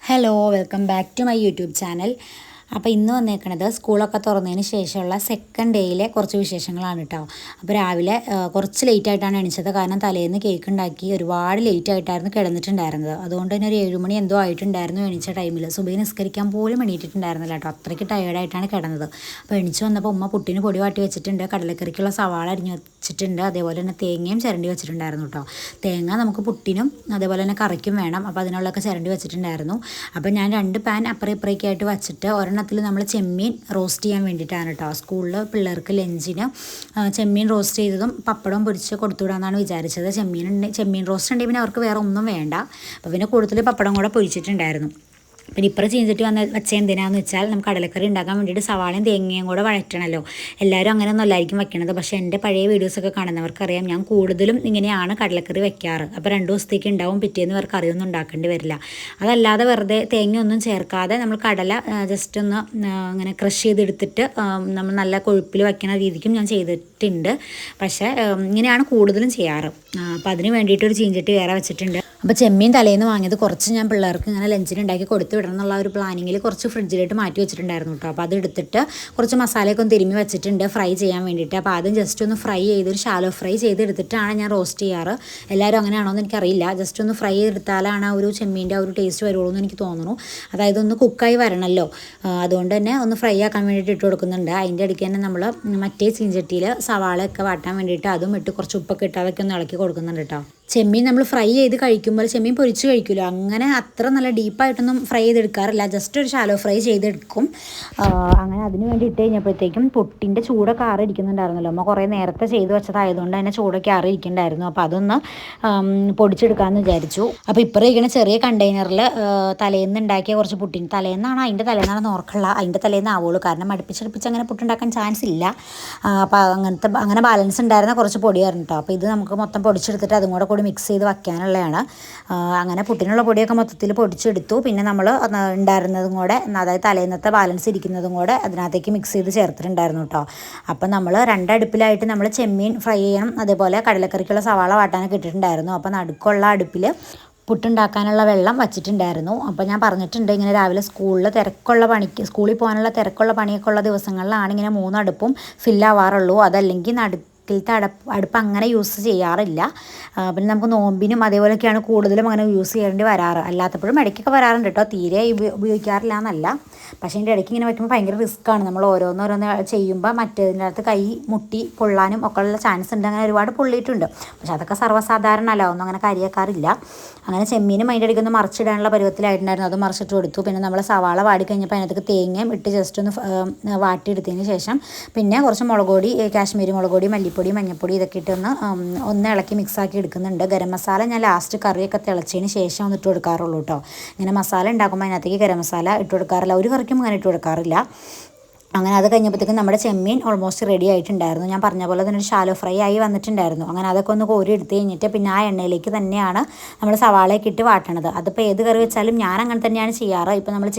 Hello, welcome back to my YouTube channel. അപ്പോൾ ഇന്ന് വന്നേക്കണത് സ്കൂളൊക്കെ തുറന്നതിന് ശേഷമുള്ള സെക്കൻഡ് ഡേയിലെ കുറച്ച് വിശേഷങ്ങളാണ് കേട്ടോ. അപ്പോൾ രാവിലെ കുറച്ച് ലേറ്റ് ആയിട്ടാണ് എണീച്ചത്. കാരണം തലേന്ന് കേക്ക് ഉണ്ടാക്കി ഒരുപാട് ലേറ്റ് ആയിട്ടായിരുന്നു കിടന്നിട്ടുണ്ടായിരുന്നത്. അതുകൊണ്ട് തന്നെ ഒരു 7 മണി എന്തോ ആയിട്ടുണ്ടായിരുന്നു എണീച്ച ടൈമിൽ. സുബഹി നിസ്കരിക്കാൻ പോലും എണീറ്റിട്ടുണ്ടായിരുന്നില്ല കേട്ടോ. അത്രയ്ക്ക് ടയേർഡായിട്ടാണ് കിടന്നത്. അപ്പോൾ എണീച്ച് വന്നപ്പോൾ ഉമ്മ പുട്ടിന് പൊടി വാട്ടി വെച്ചിട്ടുണ്ട്, കടലക്കറിക്കുള്ള സവാള അരിഞ്ഞ് വെച്ചിട്ടുണ്ട്, അതേപോലെ തന്നെ തേങ്ങയും ചിരണ്ടി വെച്ചിട്ടുണ്ടായിരുന്നു കേട്ടോ. തേങ്ങ നമുക്ക് പുട്ടിനും അതേപോലെ തന്നെ കറിക്കും വേണം. അപ്പോൾ അതിനുള്ളതൊക്കെ ചിരണ്ടി വെച്ചിട്ടുണ്ടായിരുന്നു. അപ്പോൾ ഞാൻ 2 പാൻ അപ്പുറം ഇപ്പുറമൊക്കെയായിട്ട് വെച്ചിട്ട് ഒരെണ്ണത്തിൽ നമ്മൾ ചെമ്മീൻ റോസ്റ്റ് ചെയ്യാൻ വേണ്ടിയിട്ടാണ് കേട്ടോ. സ്കൂളിൽ പിള്ളേർക്ക് ലഞ്ചിന് ചെമ്മീൻ റോസ്റ്റ് ചെയ്തതും പപ്പടവും പൊരിച്ച് കൊടുത്തുവിടാമെന്നാണ് വിചാരിച്ചത്. ചെമ്മീൻ റോസ്റ്റ് ഉണ്ടെങ്കിൽ പിന്നെ അവർക്ക് വേറെ ഒന്നും വേണ്ട. അപ്പോൾ പിന്നെ കൂടുതൽ പപ്പടം കൂടെ പൊരിച്ചിട്ടുണ്ടായിരുന്നു. പിന്നെ ഇപ്പുറം ചീഞ്ചട്ടി വെച്ച എന്തിനാന്ന് വെച്ചാൽ നമുക്ക് കടലക്കറി ഉണ്ടാക്കാൻ വേണ്ടിയിട്ട് സവാളയും തേങ്ങയും കൂടെ വഴറ്റണമല്ലോ. എല്ലാവരും അങ്ങനെ ഒന്നും അല്ലായിരിക്കും വെക്കണത്. പക്ഷേ എൻ്റെ പഴയ വീഡിയോസൊക്കെ കാണുന്നവർക്കറിയാം ഞാൻ കൂടുതലും ഇങ്ങനെയാണ് കടലക്കറി വെക്കാറ്. അപ്പോൾ 2 ദിവസത്തേക്ക് ഉണ്ടാവും, പിറ്റേന്ന് ഇവർക്ക് കറിയൊന്നും ഉണ്ടാക്കേണ്ടി വരില്ല. അതല്ലാതെ വെറുതെ തേങ്ങയൊന്നും ചേർക്കാതെ നമ്മൾ കടല ജസ്റ്റ് ഒന്ന് ഇങ്ങനെ ക്രഷ് ചെയ്തെടുത്തിട്ട് നമ്മൾ നല്ല കൊഴുപ്പിൽ വയ്ക്കുന്ന രീതിക്കും ഞാൻ ചെയ്തിട്ടുണ്ട്. പക്ഷേ ഇങ്ങനെയാണ് കൂടുതലും ചെയ്യാറ്. അപ്പോൾ അതിന് വേണ്ടിയിട്ടൊരു ചീഞ്ചട്ടി വേറെ വെച്ചിട്ടുണ്ട്. അപ്പോൾ ചെമ്മീൻ തലേന്ന് വാങ്ങിയത് കുറച്ച് ഞാൻ പിള്ളേർക്ക് ഇങ്ങനെ ലഞ്ചിന് ഉണ്ടാക്കി കൊടുത്തു വിടണം എന്നുള്ള ഒരു പ്ലാനിങ്ങിൽ കുറച്ച് ഫ്രിഡ്ജിലിട്ട് മാറ്റി വെച്ചിട്ടുണ്ടായിരുന്നു കേട്ടോ. അപ്പോൾ അത് എടുത്തിട്ട് കുറച്ച് മസാലയൊക്കെ ഒന്ന് തിരുമ്മി വെച്ചിട്ടുണ്ട് ഫ്രൈ ചെയ്യാൻ വേണ്ടിയിട്ട്. അപ്പോൾ ആദ്യം ജസ്റ്റ് ഒന്ന് ഫ്രൈ ചെയ്ത് ഒരു ഷാലോ ഫ്രൈ ചെയ്തെടുത്തിട്ടാണ് ഞാൻ റോസ്റ്റ് ചെയ്യാറ്. എല്ലാവരും അങ്ങനെയാണോ എന്ന് എനിക്കറിയില്ല. ജസ്റ്റ് ഒന്ന് ഫ്രൈ ചെയ്തെടുത്താലാണ് ആ ഒരു ചെമ്മീൻ്റെ ആ ഒരു ടേസ്റ്റ് വരുള്ളൂ എന്ന് എനിക്ക് തോന്നുന്നു. അതായത് ഒന്ന് കുക്കായി വരണമല്ലോ, അതുകൊണ്ട് തന്നെ ഒന്ന് ഫ്രൈ ആക്കാൻ വേണ്ടിയിട്ട് ഇട്ട് കൊടുക്കുന്നുണ്ട്. അതിൻ്റെ ഇടയ്ക്ക് തന്നെ നമ്മൾ മറ്റേ ചീഞ്ചട്ടിയിൽ സവാളയൊക്കെ വാട്ടാൻ വേണ്ടിയിട്ട് അതും ഇട്ട് കുറച്ച് ഉപ്പൊക്കെ ഇട്ട് അതൊക്കെ ഒന്ന് ഇളക്കി കൊടുക്കുന്നുണ്ട് കേട്ടോ. ചെമ്മീൻ നമ്മൾ ഫ്രൈ ചെയ്ത് കഴിക്കുമ്പോൾ ചെമ്മീൻ പൊരിച്ച് കഴിക്കുമല്ലോ, അങ്ങനെ അത്ര നല്ല ഡീപ്പായിട്ടൊന്നും ഫ്രൈ ചെയ്തെടുക്കാറില്ല. ജസ്റ്റ് ഒരു ഷാലോ ഫ്രൈ ചെയ്തെടുക്കും. അങ്ങനെ അതിന് വേണ്ടി ഇട്ട് കഴിഞ്ഞപ്പോഴത്തേക്കും പൊട്ടിൻ്റെ ചൂടൊക്കെ ആറിയിരിക്കുന്നുണ്ടായിരുന്നല്ലോ. അമ്മ കുറേ നേരത്തെ ചെയ്ത് വെച്ചതായതുകൊണ്ട് തന്നെ ചൂടൊക്കെ ആറിയിരിക്കുന്നുണ്ടായിരുന്നു. അപ്പോൾ അതൊന്ന് പൊടിച്ചെടുക്കാമെന്ന് വിചാരിച്ചു. അപ്പോൾ ഇപ്പുറം ഇരിക്കുന്ന ചെറിയ കണ്ടെയ്നറിൽ തലേന്ന് ഉണ്ടാക്കിയ കുറച്ച് പുട്ടിന്, തലേന്നാണ് അതിൻ്റെ തലേന്നാണെന്ന് ഓർക്കുള്ള, അതിൻ്റെ തലേന്ന് ആവുള്ളൂ. കാരണം അടുപ്പിച്ചടുപ്പിച്ച് അങ്ങനെ പുട്ടുണ്ടാക്കാൻ ചാൻസ് ഇല്ല. അപ്പോൾ അങ്ങനെ ബാലൻസ് ഉണ്ടായിരുന്ന കുറച്ച് പൊടിയായിരുന്നു കേട്ടോ. അപ്പോൾ ഇത് നമുക്ക് മൊത്തം പൊടിച്ചെടുത്തിട്ട് അതും കൂടെ മിക്സ് ചെയ്ത് വയ്ക്കാനുള്ളതാണ്. അങ്ങനെ പുട്ടിനുള്ള പൊടിയൊക്കെ മൊത്തത്തിൽ പൊടിച്ചെടുത്തു. പിന്നെ നമ്മൾ ഉണ്ടായിരുന്നതും കൂടെ, അതായത് തലേന്നത്തെ ബാലൻസ് ഇരിക്കുന്നതും കൂടെ അതിനകത്തേക്ക് മിക്സ് ചെയ്ത് ചേർത്തിട്ടുണ്ടായിരുന്നു കേട്ടോ. അപ്പം നമ്മൾ 2 അടുപ്പിലായിട്ട് നമ്മൾ ചെമ്മീൻ ഫ്രൈ ചെയ്യണം, അതേപോലെ കടലക്കറിക്കുള്ള സവാള വാട്ടാനൊക്കെ ഇട്ടിട്ടുണ്ടായിരുന്നു. അപ്പം നടുക്കുള്ള അടുപ്പിൽ പുട്ടുണ്ടാക്കാനുള്ള വെള്ളം വച്ചിട്ടുണ്ടായിരുന്നു. അപ്പോൾ ഞാൻ പറഞ്ഞിട്ടുണ്ട് ഇങ്ങനെ രാവിലെ സ്കൂളിൽ പോകാനുള്ള തിരക്കുള്ള പണിയൊക്കെ ഉള്ള ദിവസങ്ങളിലാണ് ഇങ്ങനെ 3 അടുപ്പും ഫില്ലാവാറുള്ളൂ. അതല്ലെങ്കിൽ ിലത്തെ അടുപ്പ് അങ്ങനെ യൂസ് ചെയ്യാറില്ല. പിന്നെ നമുക്ക് നോമ്പിനും അതേപോലെയൊക്കെയാണ് കൂടുതലും അങ്ങനെ യൂസ് ചെയ്യേണ്ടി വരാറ്. അല്ലാത്തപ്പോഴും ഇടയ്ക്കൊക്കെ വരാറുണ്ട് കേട്ടോ. തീരെ ഉപയോഗിക്കാറില്ല എന്നല്ല, പക്ഷേ ഇതിൻ്റെ ഇടയ്ക്ക് ഇങ്ങനെ വയ്ക്കുമ്പോൾ ഭയങ്കര റിസ്ക്കാണ്. നമ്മൾ ഓരോന്നോരോന്ന് ചെയ്യുമ്പോൾ മറ്റേതിൻ്റെ അകത്ത് കൈ മുട്ടി പൊള്ളാനും ഒക്കെ ഉള്ള ചാൻസ് ഉണ്ട്. അങ്ങനെ ഒരുപാട് പൊള്ളിയിട്ടുണ്ട്. പക്ഷെ അതൊക്കെ സർവ്വസാധാരണമല്ല, ഒന്നും അങ്ങനെ കരിയാക്കാറില്ല. അങ്ങനെ ചെമ്മീനും അതിൻ്റെ ഇടയ്ക്ക് ഒന്ന് മറിച്ചിടാനുള്ള പരുവത്തിലായിട്ടുണ്ടായിരുന്നു. അത് മറിച്ചിട്ട് കൊടുത്തു. പിന്നെ നമ്മൾ സവാള വാടി കഴിഞ്ഞപ്പോൾ അതിനകത്ത് തേങ്ങയും ഇട്ട് ജസ്റ്റ് ഒന്ന് വാട്ടിയെടുത്തതിന് ശേഷം പിന്നെ കുറച്ച് മുളക് പൊടി, കാശ്മീരി മുളക് പൊടി, മല്ലിപ്പൊടി, മഞ്ഞൾപ്പൊടി ഇതൊക്കെ ഒന്ന് ഇളക്കി മിക്സാക്കി എടുക്കുന്നുണ്ട്. ഗരം മസാല ഞാൻ ലാസ്റ്റ് കറിയൊക്കെ തിളച്ചതിന് ശേഷം ഒന്ന് ഇട്ട് കൊടുക്കാറുള്ളൂ കേട്ടോ. ഇങ്ങനെ മസാല ഉണ്ടാക്കുമ്പോൾ അതിനകത്തേക്ക് ഗരം മസാല ഇട്ട് കൊടുക്കാറില്ല. ഒരു കറിക്കും അങ്ങനെ ഇട്ട് കൊടുക്കാറില്ല. അങ്ങനെ അത് കഴിഞ്ഞപ്പോഴത്തേക്കും നമ്മുടെ ചെമ്മീൻ ഓൾമോസ്റ്റ് റെഡി ആയിട്ടുണ്ടായിരുന്നു. ഞാൻ പറഞ്ഞ പോലെ തന്നെ ഒരു ഷാലോ ഫ്രൈ ആയി വന്നിട്ടുണ്ടായിരുന്നു. അങ്ങനെ അതൊക്കെ ഒന്ന് കോരി എടുത്ത് കഴിഞ്ഞിട്ട് പിന്നെ ആ എണ്ണയിലേക്ക് തന്നെയാണ് നമ്മൾ സവാളയൊക്കെ ഇട്ട് വാട്ടണത്. അതിപ്പോൾ ഏത് കറി വെച്ചാലും ഞാൻ അങ്ങനെ തന്നെയാണ് ചെയ്യാറ്. ഇപ്പോൾ നമ്മൾ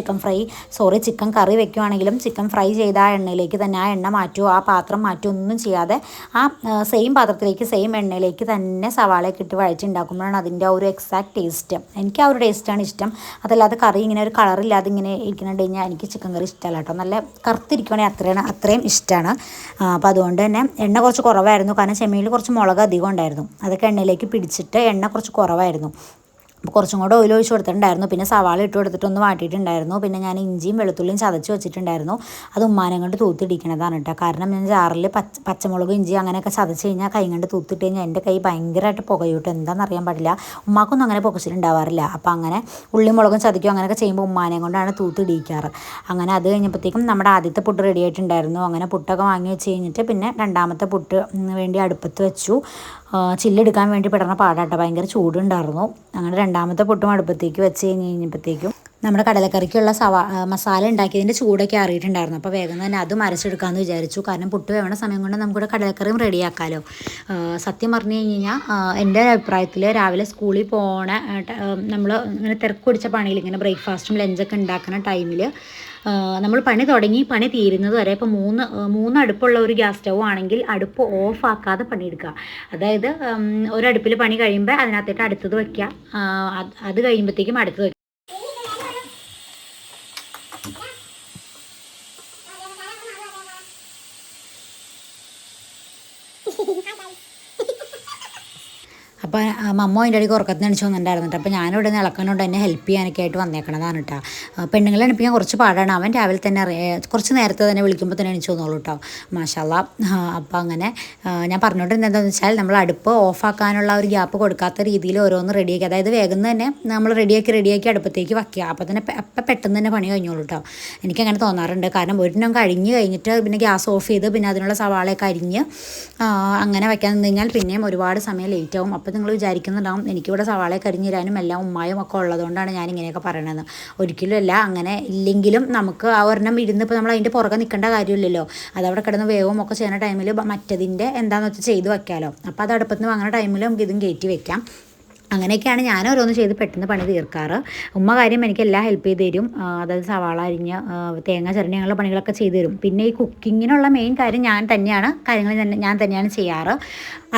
ചിക്കൻ കറി വെക്കുവാണെങ്കിലും ചിക്കൻ ഫ്രൈ ചെയ്ത ആ എണ്ണയിലേക്ക് തന്നെ ആ എണ്ണ മാറ്റുമോ, ആ പാത്രം മാറ്റുമോ ഒന്നും ചെയ്യാതെ ആ സെയിം പാത്രത്തിലേക്ക് സെയിം എണ്ണയിലേക്ക് തന്നെ സവാളയൊക്കെ ഇട്ട് വഴച്ചുണ്ടാക്കുമ്പോഴാണ് അതിൻ്റെ ആ ഒരു എക്സാക്ട് ടേസ്റ്റ്. എനിക്ക് ആ ഒരു ടേസ്റ്റാണ് ഇഷ്ടം. അതല്ലാതെ കറി ഇങ്ങനെ ഒരു കളറില്ലാതെ ഇങ്ങനെ ഇരിക്കുന്നുണ്ട് കഴിഞ്ഞാൽ എനിക്ക് ചിക്കൻ കറി ഇഷ്ടമല്ല കേട്ടോ. നല്ല കറുത്തിരിക്കുകയാണെങ്കിൽ അത്രയും ഇഷ്ടമാണ്. അപ്പോൾ അതുകൊണ്ട് തന്നെ എണ്ണ കുറച്ച് കുറവായിരുന്നു. കാരണം ചെമ്മീനിൽ കുറച്ച് മുളക് അധികം ഉണ്ടായിരുന്നു. അതൊക്കെ എണ്ണയിലേക്ക് പിടിച്ചിട്ട് എണ്ണ കുറച്ച് കുറവായിരുന്നു. അപ്പോൾ കുറച്ചും കൂടെ ഓയിൽ ഒഴിച്ച് കൊടുത്തിട്ടുണ്ടായിരുന്നു. പിന്നെ സവാള ഇട്ട് കൊടുത്തിട്ടൊന്ന് വാട്ടിയിട്ടുണ്ടായിരുന്നു. പിന്നെ ഞാൻ ഇഞ്ചിയും വെളുത്തുള്ളിയും ചതച്ച് വെച്ചിട്ടുണ്ടായിരുന്നു. അത് ഉമ്മാനം കൊണ്ട് തൂത്തിടിക്കണതാണ് കേട്ടോ. കാരണം ഞാൻ ജാറിൽ പച്ചമുളക് ഇഞ്ചി അങ്ങനെയൊക്കെ ചതച്ച് കഴിഞ്ഞാൽ കൈ കൊണ്ട് തൂത്തിട്ട് കഴിഞ്ഞാൽ എൻ്റെ കൈ ഭയങ്കരമായിട്ട് പുകയൂട്ടോ. എന്താണെന്ന് അറിയാൻ പാടില്ല. ഉമ്മാക്കൊന്നും അങ്ങനെ പുകച്ചിട്ടുണ്ടാവാറില്ല. അപ്പോൾ അങ്ങനെ ഉള്ളി മുളകും ചതയ്ക്കും അങ്ങനെയൊക്കെ ചെയ്യുമ്പോൾ ഉമ്മാനെ കൊണ്ടാണ് തൂത്തിടിക്കാറ്. അങ്ങനെ അത് കഴിഞ്ഞപ്പോഴത്തേക്കും നമ്മുടെ ആദ്യത്തെ പുട്ട് റെഡി ആയിട്ടുണ്ടായിരുന്നു. അങ്ങനെ പുട്ടൊക്കെ വാങ്ങി വെച്ച് കഴിഞ്ഞിട്ട് പിന്നെ 2ാമത്തെ പുട്ട് വേണ്ടി അടുപ്പത്ത് വെച്ചു. ചില്ലെടുക്കാൻ വേണ്ടി പെടുന്ന പാടാട്ടോ, ഭയങ്കര ചൂടുണ്ടായിരുന്നു. അങ്ങനെ 2ാമത്തെ പുട്ടും അടുപ്പത്തേക്ക് വെച്ച് കഴിഞ്ഞപ്പോഴത്തേക്കും നമ്മുടെ കടലക്കറിക്കുള്ള മസാല ഉണ്ടാക്കിയതിൻ്റെ ചൂടൊക്കെ അറിയിട്ടുണ്ടായിരുന്നു. അപ്പോൾ വേഗം തന്നെ അതും അരച്ചെടുക്കാമെന്ന് വിചാരിച്ചു. കാരണം പുട്ട് വേവണ സമയം കൊണ്ട് നമുക്കിവിടെ കടലക്കറിയും റെഡിയാക്കാമല്ലോ. സത്യം പറഞ്ഞു കഴിഞ്ഞാൽ എൻ്റെ അഭിപ്രായത്തിൽ രാവിലെ സ്കൂളിൽ നമ്മൾ ഇങ്ങനെ തിരക്ക് പിടിച്ച പണിയിൽ ഇങ്ങനെ ബ്രേക്ക്ഫാസ്റ്റും ലഞ്ചൊക്കെ ഉണ്ടാക്കുന്ന ടൈമിൽ നമ്മൾ പണി തുടങ്ങി പണി തീരുന്നത് വരെ ഇപ്പോൾ 3 അടുപ്പുള്ള ഒരു ഗ്യാസ് സ്റ്റൗ ആണെങ്കിൽ അടുപ്പ് ഓഫ് ആക്കാതെ പണിയെടുക്കുക. അതായത് ഒരടുപ്പിൽ പണി കഴിയുമ്പോൾ അതിനകത്തേക്ക് അടുത്തത് വയ്ക്കുക, അത് കഴിയുമ്പോഴത്തേക്കും അടുത്തത് വയ്ക്കുക. അപ്പോൾ മമ്മ അതിൻ്റെ ഇടയ്ക്ക് ഉറക്കത്തിന് എണിച്ച് വന്നിട്ടുണ്ടായിരുന്നു കേട്ടോ. അപ്പോൾ ഞാനിവിടെ നിന്ന് ഇളക്കാനോണ്ട് എന്നെ ഹെൽപ്പ് ചെയ്യാനൊക്കെ ആയിട്ട് വന്നേക്കണതാണ് കേട്ടോ. പെണ്ണുങ്ങളെ എണിപ്പിക്കാൻ കുറച്ച് പാടാണ്. അവൻ രാവിലെ തന്നെ കുറച്ച് നേരത്തെ തന്നെ വിളിക്കുമ്പോൾ തന്നെ എണിച്ച് വന്നോളൂ കേട്ടോ, മാഷാല്ലാ. അപ്പോൾ അങ്ങനെ ഞാൻ പറഞ്ഞുകൊണ്ടിരുന്നത് എന്താണെന്ന് വെച്ചാൽ നമ്മൾ അടുപ്പ് ഓഫാക്കാനുള്ള ഒരു ഗ്യാപ്പ് കൊടുക്കാത്ത രീതിയിൽ ഓരോന്ന് റെഡിയാക്കി, അതായത് വേഗം തന്നെ നമ്മൾ റെഡിയാക്കി അടുപ്പത്തേക്ക് വയ്ക്കുക. അപ്പോൾ തന്നെ അപ്പം പെട്ടെന്ന് തന്നെ പണി കഴിഞ്ഞോളൂ കേട്ടോ. എനിക്കങ്ങനെ തോന്നാറുണ്ട്. കാരണം ഒരെണ്ണം കഴിഞ്ഞിട്ട് പിന്നെ ഗ്യാസ് ഓഫ് ചെയ്ത് പിന്നെ അതിനുള്ള സവാളയൊക്കെ അരിഞ്ഞ് അങ്ങനെ വയ്ക്കാൻ നിന്ന് കഴിഞ്ഞാൽ പിന്നെയും ഒരുപാട് സമയം ലേറ്റ് ആവും. അപ്പോൾ നിങ്ങൾ വിചാരിക്കുന്നുണ്ടാവും എനിക്കിവിടെ സവാളയൊക്കെ അരിഞ്ഞിരാനും എല്ലാം ഉമ്മായും ഒക്കെ ഉള്ളതുകൊണ്ടാണ് ഞാൻ ഇങ്ങനെയൊക്കെ പറയണത്. ഒരിക്കലും അല്ല. അങ്ങനെ ഇല്ലെങ്കിലും നമുക്ക് ആ ഒരെണ്ണം ഇരുന്ന് ഇപ്പോൾ നമ്മൾ അതിൻ്റെ പുറകെ നിൽക്കേണ്ട കാര്യമില്ലല്ലോ. അതവിടെ കിടന്ന് വേവും ഒക്കെ ചെയ്യുന്ന ടൈമിൽ മറ്റതിൻ്റെ എന്താണെന്ന് വെച്ചാൽ ചെയ്ത് വയ്ക്കാമല്ലോ. അപ്പോൾ അത് അടുപ്പത്ത് നിന്ന് വാങ്ങുന്ന ടൈമിൽ നമുക്ക് ഇതും കയറ്റി വെക്കാം. അങ്ങനെയൊക്കെയാണ് ഞാൻ ഓരോന്ന് ചെയ്ത് പെട്ടെന്ന് പണി തീർക്കാറ്. ഉമ്മ കാര്യം എനിക്ക് എല്ലാം ഹെൽപ്പ് ചെയ്ത് തരും. അതായത് സവാള അരിഞ്ഞ് തേങ്ങ ചിരണ്ടി അങ്ങനെയുള്ള പണികളൊക്കെ ചെയ്തു തരും. പിന്നെ ഈ കുക്കിങ്ങിനുള്ള മെയിൻ കാര്യം കാര്യങ്ങൾ ഞാൻ തന്നെയാണ് ചെയ്യാറ്.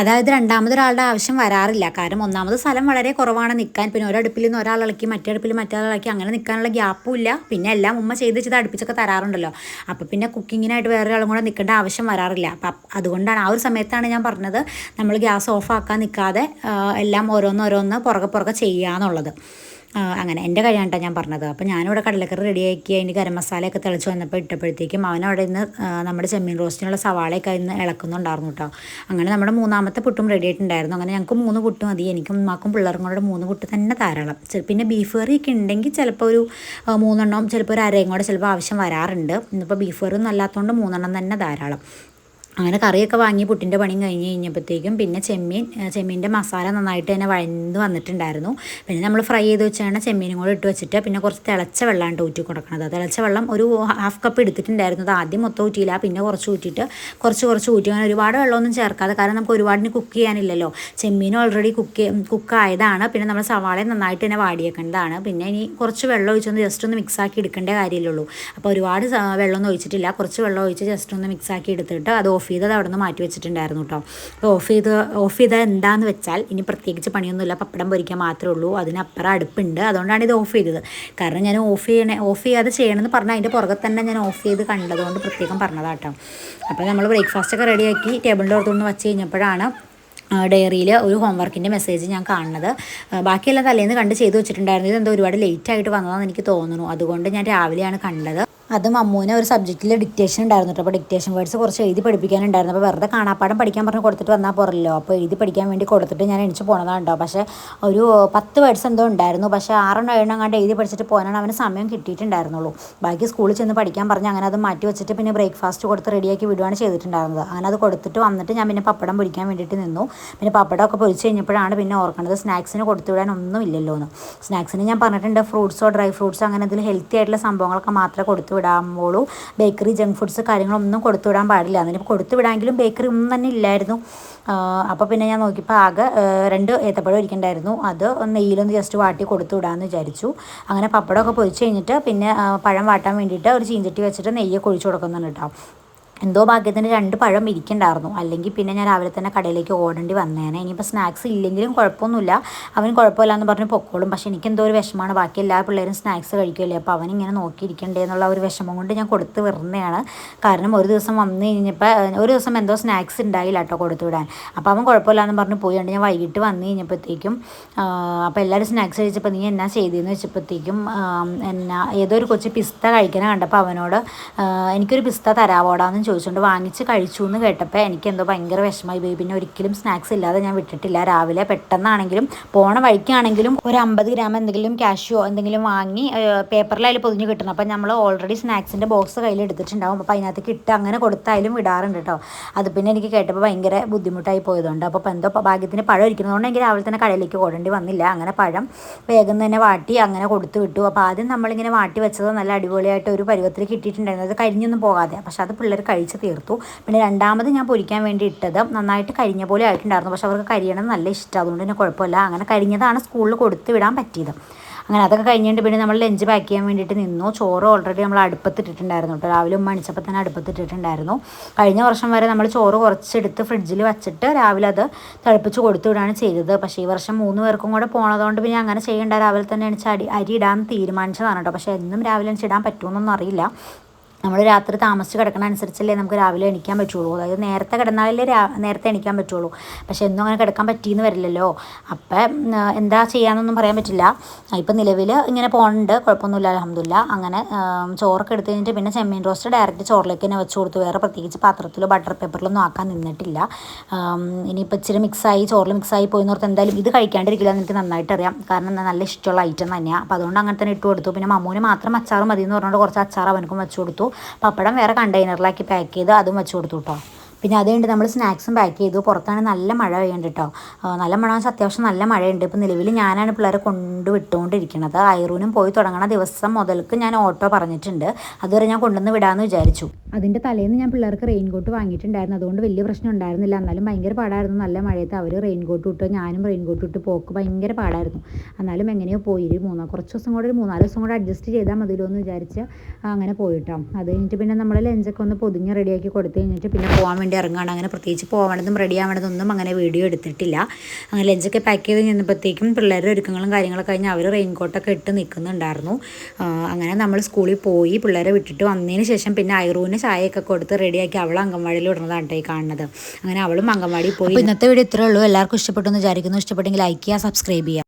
അതായത് രണ്ടാമതൊരാളുടെ ആവശ്യം വരാറില്ല. കാരണം ഒന്നാമത് സ്ഥലം വളരെ കുറവാണ് നിൽക്കാൻ. പിന്നെ ഒരടുപ്പിൽ നിന്ന് ഒരാൾ ഇളക്കി മറ്റേ അടുപ്പിൽ മറ്റൊരാൾ ഇളക്കി അങ്ങനെ നിൽക്കാനുള്ള ഗ്യാപ്പും ഇല്ല. പിന്നെ എല്ലാം ഉമ്മ ചെയ്ത് അടുപ്പിച്ചൊക്കെ തരാറുണ്ടല്ലോ. അപ്പോൾ പിന്നെ കുക്കിങ്ങിനായിട്ട് വേറെ ആളും കൂടെ നിൽക്കേണ്ട ആവശ്യം വരാറില്ല. അപ്പം അതുകൊണ്ടാണ് ആ ഒരു സമയത്താണ് ഞാൻ പറഞ്ഞത് നമ്മൾ ഗ്യാസ് ഓഫ് ആക്കാൻ നിൽക്കാതെ എല്ലാം ഓരോന്ന് പുറകെ ചെയ്യുക എന്നുള്ളത്. അങ്ങനെ എൻ്റെ കഴിയാണ്ടാ ഞാൻ പറഞ്ഞത്. അപ്പോൾ ഞാനിവിടെ കടലക്കറി റെഡിയാക്കി അതിൻ്റെ ഗരം മസാലയൊക്കെ തിളച്ച് വന്നപ്പോൾ ഇട്ടപ്പോഴത്തേക്കും അവനവിടെ നിന്ന് നമ്മുടെ ചെമ്മീൻ റോസ്റ്റിനുള്ള സവാളയൊക്കെ ഇന്ന് ഇളക്കുന്നുണ്ടായിരുന്നു കേട്ടോ. അങ്ങനെ നമ്മുടെ മൂന്നാമത്തെ പുട്ടും റെഡി ആയിട്ടുണ്ടായിരുന്നു. അങ്ങനെ ഞങ്ങൾക്ക് 3 പുട്ട് മതി. എനിക്കും ഉമ്മാക്കും പിള്ളേർക്കും കൂടെ 3 പുട്ട് തന്നെ ധാരാളം. പിന്നെ ബീഫ് കറിയൊക്കെ ഉണ്ടെങ്കിൽ ചിലപ്പോൾ ഒരു 3 എണ്ണം, ചിലപ്പോൾ ഒരു അരയും കൂടെ ചിലപ്പോൾ ആവശ്യം വരാറുണ്ട്. ഇന്നിപ്പോൾ ബീഫ് കറി ഒന്നും അല്ലാത്തതുകൊണ്ട് 3 എണ്ണം തന്നെ ധാരാളം. അങ്ങനെ കറിയൊക്കെ വാങ്ങി പുട്ടിൻ്റെ പണിയും കഴിഞ്ഞപ്പോഴത്തേക്കും പിന്നെ ചെമ്മീൻ്റെ മസാല നന്നായിട്ട് തന്നെ വഴന്ന് വന്നിട്ടുണ്ടായിരുന്നു. പിന്നെ നമ്മൾ ഫ്രൈ ചെയ്ത് വെച്ചാണ് ചെമ്മീനും കൂടെ ഇട്ട് വെച്ചിട്ട് പിന്നെ കുറച്ച് തിളച്ച വെള്ളമാണ് ഊറ്റി കൊടുക്കണത്. തിളച്ച വെള്ളം ഒരു 1/2 കപ്പ് എടുത്തിട്ടുണ്ടായിരുന്നു. അത് ആദ്യം മൊത്തം ഊറ്റിയില്ല, പിന്നെ കുറച്ച് ഊറ്റിയിട്ട് കുറച്ച് ഊറ്റി. അങ്ങനെ ഒരുപാട് വെള്ളമൊന്നും ചേർക്കാതെ, കാരണം നമുക്ക് ഒരുപാടിന് കുക്ക് ചെയ്യാനില്ലല്ലോ. ചെമ്മീനും ഓൾറെഡി കുക്കായതാണ്. പിന്നെ നമ്മൾ സവാളയും നന്നായിട്ട് തന്നെ വാടിയേക്കേണ്ടതാണ്. പിന്നെ ഇനി കുറച്ച് വെള്ളം ഒഴിച്ചൊന്ന് ജസ്റ്റ് ഒന്ന് മിക്സാക്കി എടുക്കേണ്ട കാര്യമുള്ളൂ. അപ്പോൾ ഒരുപാട് വെള്ളമൊന്നും ഒഴിച്ചിട്ടില്ല, കുറച്ച് വെള്ളം ഒഴിച്ച് ജസ്റ്റ് ഒന്ന് മിക്സാക്കി എടുത്തിട്ട് അത് ഓഫ് ചെയ്ത് അവിടെ നിന്ന് മാറ്റി വെച്ചിട്ടുണ്ടായിരുന്നു കേട്ടോ. അപ്പോൾ ഓഫ് ചെയ്ത് എന്താണെന്ന് വെച്ചാൽ ഇനി പ്രത്യേകിച്ച് പണിയൊന്നുമില്ല, പപ്പടം പൊരിക്കാൻ മാത്രമേ ഉള്ളൂ. അതിനപ്പുറം അടുപ്പുണ്ട്, അതുകൊണ്ടാണ് ഇത് ഓഫ് ചെയ്തത്. കാരണം ഞാൻ ഓഫ് ചെയ്യാതെ ചെയ്യണമെന്ന് പറഞ്ഞാൽ അതിൻ്റെ പുറകെ തന്നെ ഞാൻ ഓഫ് ചെയ്ത് കണ്ടതുകൊണ്ട് പ്രത്യേകം പറഞ്ഞതാട്ടോ. അപ്പോൾ നമ്മൾ ബ്രേക്ക്ഫാസ്റ്റൊക്കെ റെഡിയാക്കി ടേബിളിൻ്റെ അടുത്തുനിന്ന് വെച്ച് കഴിഞ്ഞപ്പോഴാണ് ഡയറിയിൽ ഒരു ഹോംവർക്കിൻ്റെ മെസ്സേജ് ഞാൻ കാണുന്നത്. ബാക്കിയെല്ലാം തലേന്ന് കണ്ട് ചെയ്ത് വെച്ചിട്ടുണ്ടായിരുന്നു. ഇതെന്തോ ഒരുപാട് ലേറ്റായിട്ട് വന്നതാണെന്ന് എനിക്ക് തോന്നുന്നു. അതുകൊണ്ട് ഞാൻ രാവിലെയാണ് കണ്ടത്. അതും അമ്മൂനെ ഒരു സബ്ജക്റ്റിൽ ഡിക്റ്റേഷൻ ഉണ്ടായിരുന്നു കേട്ടോ. അപ്പോൾ ഡിക്റ്റേഷൻ വേർഡ്സ് കുറച്ച് എഴുതി പഠിപ്പിക്കാനുണ്ടായിരുന്നു. അപ്പോൾ വെറുതെ കാണാപ്പാടം പഠിക്കാൻ പറഞ്ഞ് കൊടുത്തിട്ട് വന്നാൽ പോരല്ലോ. അപ്പോൾ എഴുതി പഠിക്കാൻ വേണ്ടി കൊടുത്തിട്ട് ഞാൻ എണിച്ച് പോണതാണ് കേട്ടോ. പക്ഷേ ഒരു 10 വേർഡ്സ് എന്തോ ഉണ്ടായിരുന്നു. പക്ഷേ 6-7 കണ്ട് എഴുതി പഠിച്ചിട്ട് പോകാനാണ് അവന് സമയം കിട്ടിയിട്ടുണ്ടായിരുന്നുള്ളൂ. ബാക്കി സ്കൂളിൽ ചെന്ന് പഠിക്കാൻ പറഞ്ഞ് അങ്ങനെ അത് മാറ്റി വെച്ചിട്ട് പിന്നെ ബ്രേക്ക്ഫാസ്റ്റ് കൊടുത്ത് റെഡിയാക്കി വിടുകയാണ് ചെയ്തിട്ടുണ്ടായിരുന്നത്. അങ്ങനെ അത് കൊടുത്തിട്ട് വന്നിട്ട് ഞാൻ പിന്നെ പപ്പടം പൊരിക്കാൻ വേണ്ടിയിട്ട് നിന്നു. പിന്നെ പപ്പടമൊക്കെ പൊരിച്ച് കഴിഞ്ഞപ്പോഴാണ് പിന്നെ ഓർക്കണത് സ്നാക്സിന് കൊടുത്തു വിടാൻ ഒന്നും ഇല്ലല്ലോ എന്ന്. സ്നാക്സിന് ഞാൻ പറഞ്ഞിട്ടുണ്ട് ഫ്രൂട്ട്സോ ഡ്രൈ ഫ്രൂട്ട്സോ അങ്ങനെ എന്തെങ്കിലും ഹെൽത്തി ആയിട്ടുള്ള സംഭവങ്ങളൊക്കെ മാത്രമേ കൊടുത്തു വിടാവുള്ളൂ. ബേക്കറി ജങ്ക് ഫുഡ്സ് കാര്യങ്ങളൊന്നും കൊടുത്തു വിടാൻ പാടില്ല. അതിന് കൊടുത്തു വിടാമെങ്കിലും ബേക്കറി ഒന്നും തന്നെ ഇല്ലായിരുന്നു. അപ്പോൾ പിന്നെ ഞാൻ നോക്കിയപ്പോൾ ആകെ 2 ഏത്തപ്പഴം ഇരിക്കണ്ടായിരുന്നു. അത് നെയ്യിലൊന്ന് ജസ്റ്റ് വാട്ടി കൊടുത്തു വിടാമെന്ന് വിചാരിച്ചു. അങ്ങനെ പപ്പടമൊക്കെ പൊരിച്ച് കഴിഞ്ഞിട്ട് പിന്നെ പഴം വാട്ടാൻ വേണ്ടിയിട്ട് ഒരു ചീഞ്ചട്ടി വെച്ചിട്ട് നെയ്യൊക്കെ ഒഴിച്ച് കൊടുക്കുന്നുണ്ട് കേട്ടോ. എന്തോ ഭാഗ്യത്തിന് 2 പഴം ഇരിക്കണ്ടായിരുന്നു. അല്ലെങ്കിൽ പിന്നെ ഞാൻ രാവിലെ തന്നെ കടയിലേക്ക് ഓടേണ്ടി വന്നേനെ. ഇനിയിപ്പോൾ സ്നാക്സ് ഇല്ലെങ്കിലും കുഴപ്പമൊന്നുമില്ല, അവൻ കുഴപ്പമില്ല എന്ന് പറഞ്ഞ് പൊക്കോളും. പക്ഷേ എനിക്കെന്തോ ഒരു വിഷമമാണ്, ബാക്കി എല്ലാ പിള്ളേരും സ്നാക്സ് കഴിക്കുമല്ലേ, അപ്പോൾ അവനിങ്ങനെ നോക്കിയിരിക്കണ്ടേ എന്നുള്ള ഒരു വിഷമം കൊണ്ട് ഞാൻ കൊടുത്ത് വരുന്നതാണ്. കാരണം ഒരു ദിവസം വന്നു കഴിഞ്ഞപ്പോൾ ഒരു ദിവസം എന്തോ സ്നാക്സ് ഉണ്ടായില്ല കേട്ടോ കൊടുത്തു വിടാൻ. അപ്പോൾ അവൻ കുഴപ്പമില്ല എന്ന് പറഞ്ഞ് പോയിട്ടുണ്ട്. ഞാൻ വൈകിട്ട് വന്നു കഴിഞ്ഞപ്പോഴത്തേക്കും അപ്പോൾ എല്ലാവരും സ്നാക്സ് കഴിച്ചപ്പോൾ നീ എന്നാ ചെയ്തതെന്ന് വെച്ചപ്പോഴത്തേക്കും ഏതോ ഒരു കൊച്ച് പിസ്ത കഴിക്കാനെ കണ്ടപ്പോൾ അവനോട് എനിക്കൊരു പിസ്ത തരാവോടാന്ന് ചോദിച്ചുകൊണ്ട് വാങ്ങിച്ച് കഴിച്ചു എന്ന് കേട്ടപ്പോൾ എനിക്കെന്തോ ഭയങ്കര വിഷമമായി പോയി. പിന്നെ ഒരിക്കലും സ്നാക്സ് ഇല്ലാതെ ഞാൻ വിട്ടിട്ടില്ല. രാവിലെ പെട്ടെന്നാണെങ്കിലും പോണ വഴിക്കാണെങ്കിലും ഒരു 50 ഗ്രാം എന്തെങ്കിലും കാഷ്യോ എന്തെങ്കിലും വാങ്ങി പേപ്പറിൽ അതിൽ പൊതിഞ്ഞ് കിട്ടണം. അപ്പം നമ്മൾ ഓൾറെഡി സ്നാക്സിൻ്റെ ബോക്സ് കയ്യിൽ എടുത്തിട്ടുണ്ടാവും. അപ്പോൾ അതിനകത്തേക്ക് ഇട്ട് അങ്ങനെ കൊടുത്തായാലും വിടാറുണ്ട് കേട്ടോ. അത് പിന്നെ എനിക്ക് കേട്ടപ്പോൾ ഭയങ്കര ബുദ്ധിമുട്ടായി പോയതുകൊണ്ട് അപ്പോൾ എന്തോ ഭാഗ്യത്തിന് പഴം ഇരിക്കുന്നതുകൊണ്ട് എനിക്ക് രാവിലെ തന്നെ കടയിലേക്ക് ഓടേണ്ടി വന്നില്ല. അങ്ങനെ പഴം വേഗം തന്നെ വാട്ടി അങ്ങനെ കൊടുത്തു വിട്ടു. അപ്പോൾ ആദ്യം നമ്മളിങ്ങനെ വാട്ടി വെച്ചത് നല്ല അടിപൊളിയായിട്ട് ഒരു പരുവത്തിൽ കിട്ടിയിട്ടുണ്ടായിരുന്നു, അത് കരിഞ്ഞൊന്നും പോകാതെ. പക്ഷെ അത് പിള്ളേർ കഴിച്ച് തീർത്തു. പിന്നെ രണ്ടാമത് ഞാൻ പൊരിക്കാൻ വേണ്ടി ഇട്ടത് നന്നായിട്ട് കരിഞ്ഞ പോലെ ആയിട്ടുണ്ടായിരുന്നു. പക്ഷെ അവർക്ക് കരിയണം നല്ല ഇഷ്ടം, അതുകൊണ്ട് തന്നെ കുഴപ്പമില്ല. അങ്ങനെ കരിഞ്ഞതാണ് സ്കൂളിൽ കൊടുത്ത് വിടാൻ പറ്റിയത്. അങ്ങനെ അതൊക്കെ കഴിഞ്ഞിട്ട് പിന്നെ നമ്മൾ ലഞ്ച് പാക്ക് ചെയ്യാൻ വേണ്ടിയിട്ട് നിന്നു. ചോറ് ഓൾറെഡി നമ്മൾ അടുപ്പത്തിട്ടിട്ടുണ്ടായിരുന്നു കേട്ടോ. രാവിലെ ഉമ്മ അണിച്ചപ്പോൾ തന്നെ അടുപ്പത്തിട്ടിട്ടുണ്ടായിരുന്നു. കഴിഞ്ഞ വർഷം വരെ നമ്മൾ ചോറ് കുറച്ചെടുത്ത് ഫ്രിഡ്ജിൽ വെച്ചിട്ട് രാവിലെ അത് തിളപ്പിച്ച് കൊടുത്തു വിടുകയാണ് ചെയ്തത്. പക്ഷേ ഈ വർഷം 3 പേർക്കും കൂടെ പോണതുകൊണ്ട് പിന്നെ അങ്ങനെ ചെയ്യേണ്ട, രാവിലെ തന്നെ അരി ഇടാൻ തീരുമാനിച്ചതാണ് കേട്ടോ. പക്ഷേ എന്നും രാവിലെ ഇടാൻ പറ്റുമെന്നൊന്നും അറിയില്ല. നമ്മൾ രാത്രി താമസിച്ച് കിടക്കണ അനുസരിച്ചല്ലേ നമുക്ക് രാവിലെ എണീക്കാൻ പറ്റുള്ളൂ. അതായത് നേരത്തെ കിടന്നാലേ നേരത്തെ എണീക്കാൻ പറ്റുള്ളൂ. പക്ഷേ എന്നും അങ്ങനെ കിടക്കാൻ പറ്റിയെന്ന് വരില്ലല്ലോ. അപ്പം എന്താ ചെയ്യാമെന്നൊന്നും പറയാൻ പറ്റില്ല. ഇപ്പം നിലവിൽ ഇങ്ങനെ പോകുന്നുണ്ട്, കുഴപ്പമൊന്നുമില്ല, അൽഹംദുലില്ലാ. അങ്ങനെ ചോറൊക്കെ എടുത്ത് കഴിഞ്ഞിട്ട് പിന്നെ ചെമ്മീൻ റോസ്റ്റ് ഡയറക്റ്റ് ചോറിലേക്ക് തന്നെ വെച്ച് കൊടുത്തു. വേറെ പ്രത്യേകിച്ച് പാത്രത്തിലോ ബട്ടർ പേപ്പറിലൊന്നും ആക്കാൻ നിന്നിട്ടില്ല. ഇനിയിപ്പോൾ ഇച്ചിരി മിക്സായി, ചോറിൽ മിക്സായി പോയി എന്ന് ഓർത്ത് എന്തായാലും ഇത് കഴിക്കാണ്ടിരിക്കില്ല എന്ന് എനിക്ക് നന്നായിട്ട് അറിയാം. കാരണം നല്ല ഇഷ്ടമുള്ള ഐറ്റം തന്നെയാണ്. അപ്പോൾ അതുകൊണ്ട് അങ്ങനെ തന്നെ ഇട്ട് കൊടുത്തു. പിന്നെ മമ്മൂന് മാത്രം അച്ചാർ മതി എന്ന് പറഞ്ഞുകൊണ്ട് കുറച്ച് അച്ചാർ അവനക്കും വെച്ച് കൊടുത്തു. പപ്പടം വേറെ കണ്ടെയ്നറിലാക്കി പാക്ക് ചെയ്ത് അതും വെച്ച് കൊടുത്തു കേട്ടോ. പിന്നെ അതുകൊണ്ട് നമ്മൾ സ്നാക്സും പാക്ക് ചെയ്തു. പുറത്താണ് നല്ല മഴ പെയ്യുന്നുണ്ട് കേട്ടോ. നല്ല മഴ വെച്ചാൽ അത്യാവശ്യം നല്ല മഴയുണ്ട്. ഇപ്പോൾ നിലവിൽ ഞാനാണ് പിള്ളേരെ വിട്ടുകൊണ്ടിരിക്കുന്നത്. ഐറൂനും പോയി തുടങ്ങുന്ന ദിവസം മുതൽക്ക് ഞാൻ ഓട്ടോ പറഞ്ഞിട്ടുണ്ട്. അതുവരെ ഞാൻ കൊണ്ടുവന്ന് വിടാമെന്ന് വിചാരിച്ചു. അതിൻ്റെ തലേന്ന് ഞാൻ പിള്ളേർക്ക് റെയിൻകോട്ട് വാങ്ങിയിട്ടുണ്ടായിരുന്നു. അതുകൊണ്ട് വലിയ പ്രശ്നം ഉണ്ടായിരുന്നില്ല. എന്നാലും ഭയങ്കര പാടായിരുന്നു. നല്ല മഴയത്ത് അവർ റെയിൻകോട്ട് ഇട്ട് ഞാനും റെയിൻകോട്ട് ഇട്ട് പോക്ക് ഭയങ്കര പാടായിരുന്നു. എന്നാലും എങ്ങനെയോ പോയി. കുറച്ച് ദിവസം കൂടെ 3-4 ദിവസം കൂടെ അഡ്ജസ്റ്റ് ചെയ്താൽ മതിയല്ലോ എന്ന് വിചാരിച്ച് അങ്ങനെ പോയിട്ടോ. അത് കഴിഞ്ഞിട്ട് പിന്നെ നമ്മൾ ലഞ്ചൊക്കെ ഒന്ന് പൊതിഞ്ഞ് റെഡിയാക്കി കൊടുത്തു കഴിഞ്ഞിട്ട് പിന്നെ പോകാൻ വേണ്ടി ഇറങ്ങുകയാണ്. അങ്ങനെ പ്രത്യേകിച്ച് പോകണതും റെഡി ആവണതൊന്നും അങ്ങനെ വീഡിയോ എടുത്തിട്ടില്ല. അങ്ങനെ ലഞ്ചൊക്കെ പാക്ക് ചെയ്ത് കഴിഞ്ഞപ്പോഴത്തേക്കും പിള്ളേരുടെ ഒരുക്കങ്ങളും കാര്യങ്ങളൊക്കെ കഴിഞ്ഞ് അവർ റെയിൻകോട്ടൊക്കെ ഇട്ട് നിൽക്കുന്നുണ്ടായിരുന്നു. അങ്ങനെ നമ്മൾ സ്കൂളിൽ പോയി പിള്ളേരെ വിട്ടിട്ട് വന്നതിന് ശേഷം പിന്നെ ഐറൂന് ചായയൊക്കെ കൊടുത്ത് റെഡിയാക്കി അവൾ അംഗൻവാടിയിൽ വിടുന്നതാണ് കേട്ടോ ഈ കാണുന്നത്. അങ്ങനെ അവളും അംഗൻവാടിയിൽ പോയി. ഇന്നത്തെ വീഡിയോ ഇത്രയേ ഉള്ളൂ. എല്ലാവർക്കും ഇഷ്ടപ്പെട്ടു എന്ന് വിചാരിക്കുന്നു. ഇഷ്ടപ്പെട്ടെങ്കിൽ ലൈക്ക് ചെയ്യുക, സബ്സ്ക്രൈബ് ചെയ്യുക.